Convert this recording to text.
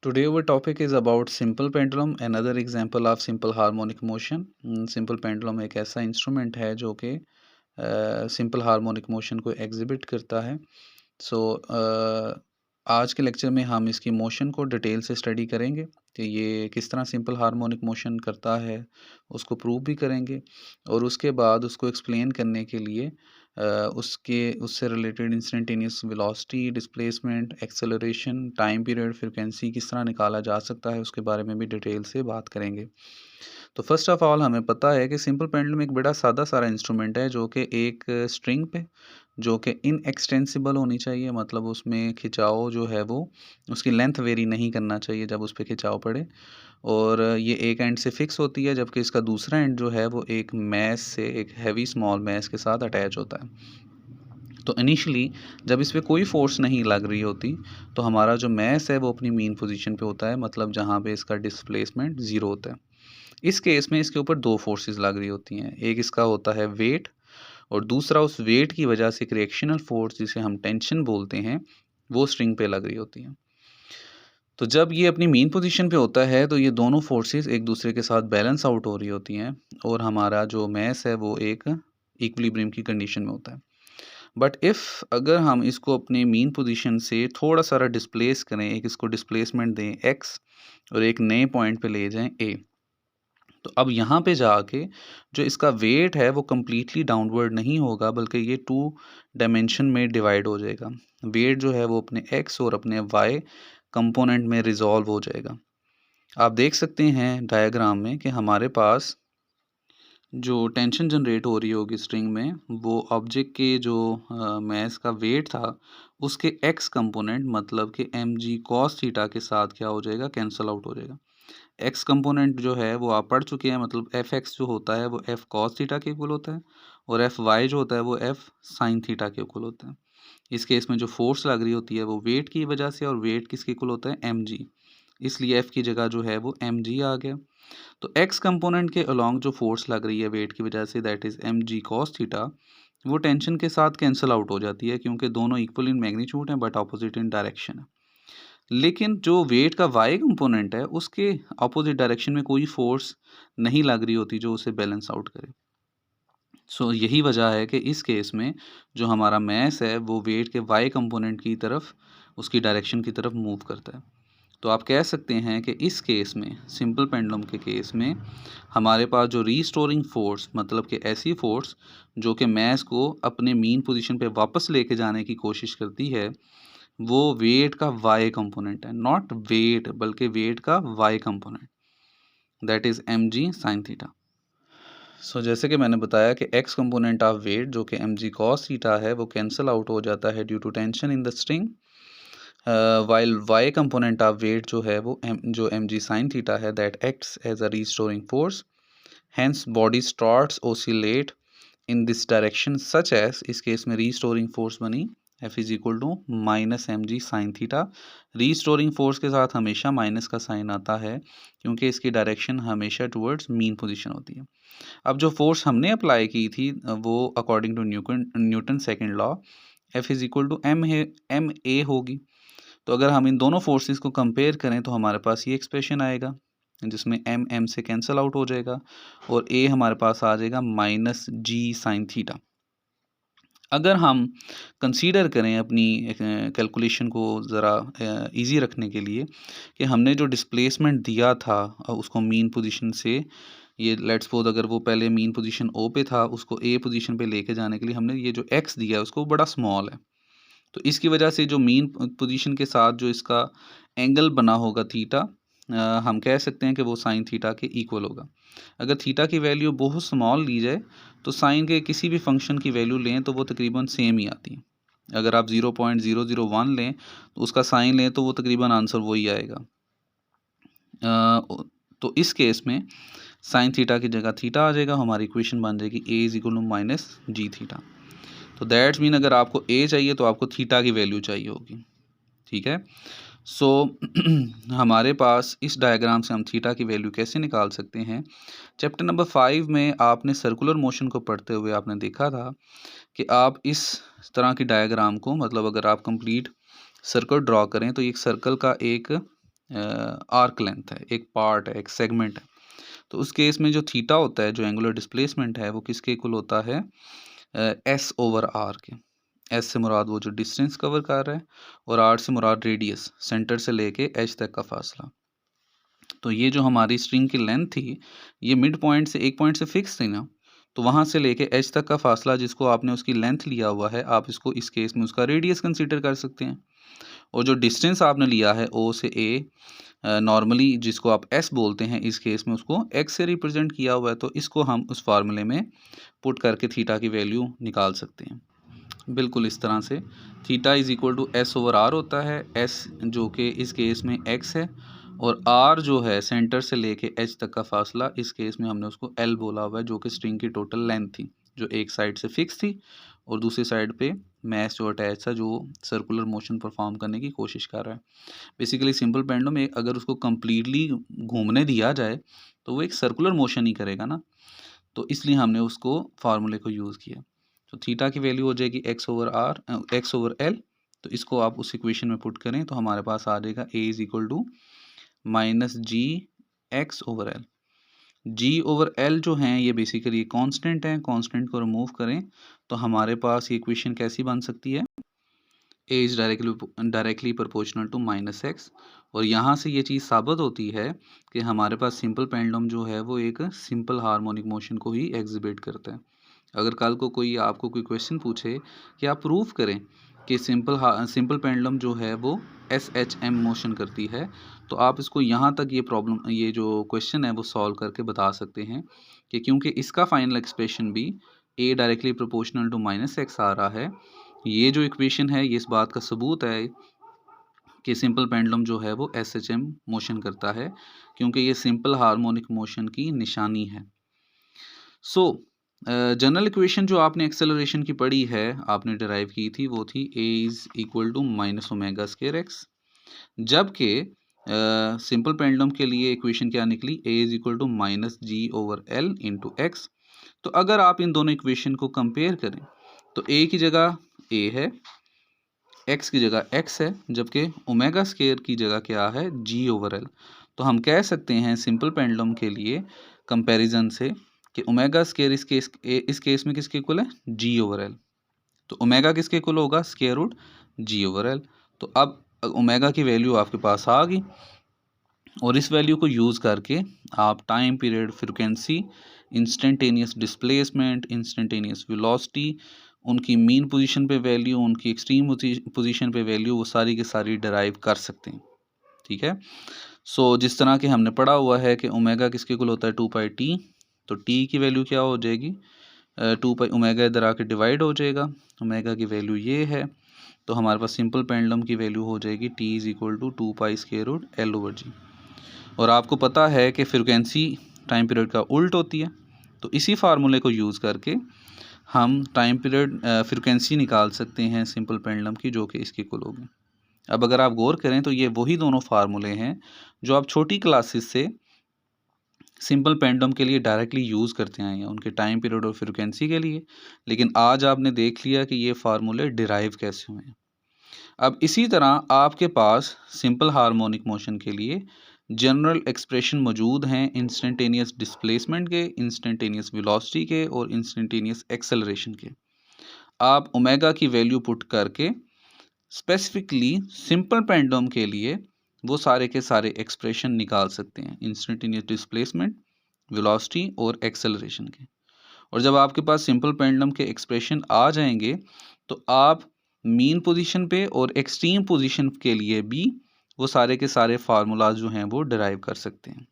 Today our topic is about simple pendulum, another example of simple harmonic motion. Simple pendulum एक ऐसा instrument है जो कि simple harmonic motion को exhibit करता है। सो आज के लेक्चर में हम इसकी मोशन को डिटेल से स्टडी करेंगे कि ये किस तरह सिंपल हार्मोनिक मोशन करता है, उसको प्रूव भी करेंगे और उसके बाद उसको एक्सप्लेन करने के लिए उससे related instantaneous velocity, displacement, acceleration, time period, frequency किस तरह निकाला जा सकता है उसके बारे में भी डिटेल से बात करेंगे। तो फर्स्ट ऑफ ऑल हमें पता है कि सिंपल पेंडुलम एक बड़ा सादा सारा इंस्ट्रूमेंट है जो कि एक स्ट्रिंग पे जो कि इनएक्सटेंसिबल होनी चाहिए, मतलब उसमें खिंचाव जो है वो उसकी लेंथ वेरी नहीं करना चाहिए जब उस पर खिंचाव पड़े, और ये एक एंड से फिक्स होती है जबकि इसका दूसरा एंड जो है वो एक मैस से, एक हैवी स्मॉल मैस के साथ अटैच होता है। तो इनिशियली जब इस पर कोई फोर्स नहीं लग रही होती तो हमारा जो मैस है वो अपनी मीन पोजीशन पे होता है, मतलब जहाँ पे इसका डिस्प्लेसमेंट ज़ीरो होता है। इस केस में इसके ऊपर दो फोर्सेस लग रही होती हैं, एक इसका होता है वेट और दूसरा उस वेट की वजह से एक रिएक्शनल फोर्स जिसे हम टेंशन बोलते हैं वो स्ट्रिंग पे लग रही होती है। तो जब ये अपनी मीन पोजीशन पे होता है तो ये दोनों फोर्सेस एक दूसरे के साथ बैलेंस आउट हो रही होती हैं और हमारा जो मैस है वो एक इक्विलिब्रियम की कंडीशन में होता है। बट इफ़ अगर हम इसको अपने मीन पोजीशन से थोड़ा सारा डिस्प्लेस करें, एक इसको डिस्प्लेसमेंट दें एक्स और एक नए पॉइंट पे ले जाएं ए, तो अब यहाँ पे जाके जो इसका वेट है वो कम्प्लीटली डाउनवर्ड नहीं होगा बल्कि ये टू डायमेंशन में डिवाइड हो जाएगा। वेट जो है वो अपने एक्स और अपने वाई कंपोनेंट में रिजॉल्व हो जाएगा। आप देख सकते हैं डायग्राम में कि हमारे पास जो टेंशन जनरेट हो रही होगी स्ट्रिंग में वो ऑब्जेक्ट के जो मैस का वेट था उसके एक्स कंपोनेंट मतलब कि एम जी कॉस थीटा के साथ क्या हो जाएगा, कैंसल आउट हो जाएगा। एक्स कंपोनेंट जो है वो आप पढ़ चुके हैं, मतलब एफ एक्स जो होता है वो एफ कॉस थीटा के इक्वल होता है और एफ वाई जो होता है वो एफ साइन थीटा के इक्वल होता है। इस केस में जो फोर्स लग रही होती है वो वेट की वजह से, और वेट किसके इक्वल होता है, एम जी, इसलिए एफ की जगह जो है वो एम जी आ गया। तो एक्स कंपोनेंट के अलोंग जो फोर्स लग रही है वेट की वजह से that is M G cos theta, वो टेंशन के साथ कैंसिल आउट हो जाती है क्योंकि दोनों इक्वल इन मैग्नीट्यूड हैं बट ऑपोजिट इन डायरेक्शन है। लेकिन जो वेट का वाई कंपोनेंट है उसके अपोजिट डायरेक्शन में कोई फोर्स नहीं लग रही होती जो उसे बैलेंस आउट करे। सो यही वजह है कि इस केस में जो हमारा मैस है वो वेट के वाई कंपोनेंट की तरफ, उसकी डायरेक्शन की तरफ मूव करता है। तो आप कह सकते हैं कि इस केस में, सिंपल पेंडुलम के केस में, हमारे पास जो रीस्टोरिंग फोर्स, मतलब कि ऐसी फोर्स जो कि मैस को अपने मीन पोजीशन पे वापस लेके जाने की कोशिश करती है, वो वेट का वाई कंपोनेंट है, नॉट वेट बल्कि वेट का Y component, that is M G sine theta. So जैसे कि मैंने बताया कि एक्स कंपोनेंट ऑफ वेट जो कि एम जी कॉस थीटा है वो कैंसिल आउट हो जाता है due to tension in the string, while Y component of weight जो है वो एम जी साइन थीटा है that acts as a restoring force, hence body starts oscillate in this direction such as, इस केस में रीस्टोरिंग फोर्स बनी F is equal to minus M G sine theta. Restoring force के साथ हमेशा minus का sign आता है क्योंकि इसकी डायरेक्शन हमेशा टुवर्ड्स मीन पोजीशन होती है। अब जो फोर्स हमने अप्लाई की थी वो according to Newton second law F is equal to M A होगी। तो अगर हम इन दोनों फोर्सेस को कंपेयर करें तो हमारे पास ये एक्सप्रेशन आएगा जिसमें एम एम से कैंसिल आउट हो जाएगा और ए हमारे पास आ जाएगा माइनस जी साइन थीटा। अगर हम कंसीडर करें अपनी कैलकुलेशन को ज़रा इजी रखने के लिए कि हमने जो डिस्प्लेसमेंट दिया था उसको मीन पोजीशन से, ये लेट्स सपोज अगर वो पहले मीन पोजीशन ओ पे था उसको ए पोजीशन पे लेके जाने के लिए हमने ये जो एक्स दिया है उसको बड़ा स्मॉल है, तो इसकी वजह से जो मीन पोजीशन के साथ जो इसका एंगल बना होगा थीटा, हम कह सकते हैं कि वो साइन थीटा के इक्वल होगा। अगर थीटा की वैल्यू बहुत स्मॉल ली जाए तो साइन के किसी भी फंक्शन की वैल्यू लें तो वो तकरीबन सेम ही आती है। अगर आप 0.001 लें तो उसका साइन लें तो वो तकरीबन आंसर वही आएगा। तो इस केस में साइन थीटा की जगह थीटा आ जाएगा, हमारी इक्वेशन बन जाएगी A is equal to minus G theta. तो दैट्स मीन अगर आपको ए चाहिए तो आपको थीटा की वैल्यू चाहिए होगी, ठीक है। सो हमारे पास इस डायग्राम से हम थीटा की वैल्यू कैसे निकाल सकते हैं। चैप्टर नंबर 5 में आपने सर्कुलर मोशन को पढ़ते हुए आपने देखा था कि आप इस तरह की डायग्राम को, मतलब अगर आप कंप्लीट सर्कल ड्रॉ करें तो एक सर्कल का एक आर्क लेंथ है, एक पार्ट है, एक सेगमेंट है। तो उस केस में जो थीटा होता है, जो एंगुलर डिस्प्लेसमेंट है, वो किसके इक्वल होता है? एस ओवर आर के। एस से मुराद वो जो डिस्टेंस कवर कर रहा है और आर से मुराद रेडियस, सेंटर से लेके एज तक का फासला। तो ये जो हमारी स्ट्रिंग की लेंथ थी, ये मिड पॉइंट से एक पॉइंट से फिक्स थी ना, तो वहाँ से लेके एज तक का फासला जिसको आपने उसकी लेंथ लिया हुआ है, आप इसको इस केस में उसका रेडियस कंसीडर कर सकते हैं। और जो डिस्टेंस आपने लिया है ओ से ए, नॉर्मली जिसको आप एस बोलते हैं, इस केस में उसको एक्स से रिप्रेजेंट किया हुआ है, तो इसको हम उस फार्मूले में पुट करके थीटा की वैल्यू निकाल सकते हैं। बिल्कुल इस तरह से theta is equal to S over R होता है। एस जो कि इस केस में एक्स है और आर जो है सेंटर से लेके एच तक का फासला, इस केस में हमने उसको एल बोला हुआ है, जो कि स्ट्रिंग की टोटल लेंथ थी, जो एक साइड से फिक्स थी और दूसरी साइड पे मैश जो अटैच था, जो सर्कुलर मोशन परफॉर्म करने की कोशिश कर रहा है। बेसिकली सिंपल पेंडुलम में अगर उसको कम्प्लीटली घूमने दिया जाए तो वो एक सर्कुलर मोशन ही करेगा ना, तो इसलिए हमने उसको फार्मूले को यूज़ किया। तो थीटा की वैल्यू हो जाएगी एक्स ओवर एल। तो इसको आप उस इक्वेशन में पुट करें तो हमारे पास आ जाएगा A is equal to minus G X over L. G over L जो हैं ये बेसिकली कांस्टेंट हैं, कांस्टेंट को रिमूव करें तो हमारे पास ये इक्वेशन कैसी बन सकती है? A is directly proportional to minus X. और यहाँ से ये चीज़ साबित होती है कि हमारे पास सिंपल पेंडुलम जो है वो एक सिंपल हार्मोनिक मोशन को ही एग्जिबिट करता है। अगर कल को कोई आपको कोई क्वेश्चन पूछे कि आप प्रूव करें कि सिंपल पेंडुलम जो है वो एस एच एम मोशन करती है, तो आप इसको यहाँ तक ये जो क्वेश्चन है वो सॉल्व करके बता सकते हैं कि क्योंकि इसका फाइनल एक्सप्रेशन भी A directly proportional to minus X आ रहा है। ये जो इक्वेशन है ये इस बात का सबूत है कि सिंपल पेंडुलम जो है वो एस एच एम मोशन करता है, क्योंकि ये सिंपल हार्मोनिक मोशन की निशानी है। सो जनरल इक्वेशन जो आपने एक्सेलरेशन की पढ़ी है, आपने डिराइव की थी, वो थी A is equal to minus omega square X. जबकि सिंपल पेंडुलम के लिए इक्वेशन क्या निकली? A is equal to minus G over L into X. तो अगर आप इन दोनों इक्वेशन को कंपेयर करें तो ए की जगह ए है, एक्स की जगह एक्स है, जबकि ओमेगा स्क्वायर की जगह क्या है? जी ओवर एल। तो हम कह सकते हैं सिंपल पेंडुलम के लिए कंपैरिजन से कि ओमेगा स्क्वायर इस केस में किसके इक्वल है? जी ओवर एल। तो ओमेगा किसके इक्वल होगा? स्क्वायर रूट जी ओवर एल। तो अब ओमेगा की वैल्यू आपके पास आ गई और इस वैल्यू को यूज़ करके आप time period, frequency, instantaneous displacement, instantaneous velocity, उनकी मीन पोजीशन पे वैल्यू, उनकी एक्सट्रीम पोजीशन पे वैल्यू, वो सारी की सारी डिराइव कर सकते हैं। ठीक है। सो जिस तरह के हमने पढ़ा हुआ है कि ओमेगा किसके इक्वल होता है? 2 पाई टी। तो टी की वैल्यू क्या हो जाएगी? 2 पाई ओमेगा इधर आके डिवाइड हो जाएगा, ओमेगा की वैल्यू ये है, तो हमारे पास सिंपल पेंडुलम की वैल्यू हो जाएगी T is equal to 2 pi square root L over G. और आपको पता है कि फ्रिक्वेंसी टाइम पीरियड का उल्ट होती है, तो इसी फार्मूले को यूज़ करके हम टाइम पीरियड फ्रिक्वेंसी निकाल सकते हैं सिंपल पेंडुलम की, जो कि इसकी इक्वल होगी। अब अगर आप गौर करें तो ये वही दोनों फार्मूले हैं जो आप छोटी क्लासेस से सिंपल पेंडुलम के लिए डायरेक्टली यूज़ करते आए हैं, उनके टाइम पीरियड और फ्रिक्वेंसी के लिए। लेकिन आज आपने देख लिया कि ये फार्मूले डिराइव कैसे हुए हैं। अब इसी तरह आपके पास सिंपल हार्मोनिक मोशन के लिए जनरल एक्सप्रेशन मौजूद हैं इंस्टेंटेनियस डिस्प्लेसमेंट के, इंस्टेंटेनियस वेलोसिटी के और इंस्टेंटेनियस एक्सेलरेशन के। आप ओमेगा की वैल्यू पुट करके स्पेसिफिकली सिंपल पेंडुलम के लिए वो सारे के सारे एक्सप्रेशन निकाल सकते हैं इंस्टेंटेनियस डिस्प्लेसमेंट, वेलोसिटी और एक्सेलरेशन के। और जब आपके पास सिंपल पेंडुलम के एक्सप्रेशन आ जाएंगे तो आप मीन पोजीशन पे और एक्सट्रीम पोजीशन के लिए भी वो सारे के सारे फार्मूलाज जो हैं वो डिराइव कर सकते हैं।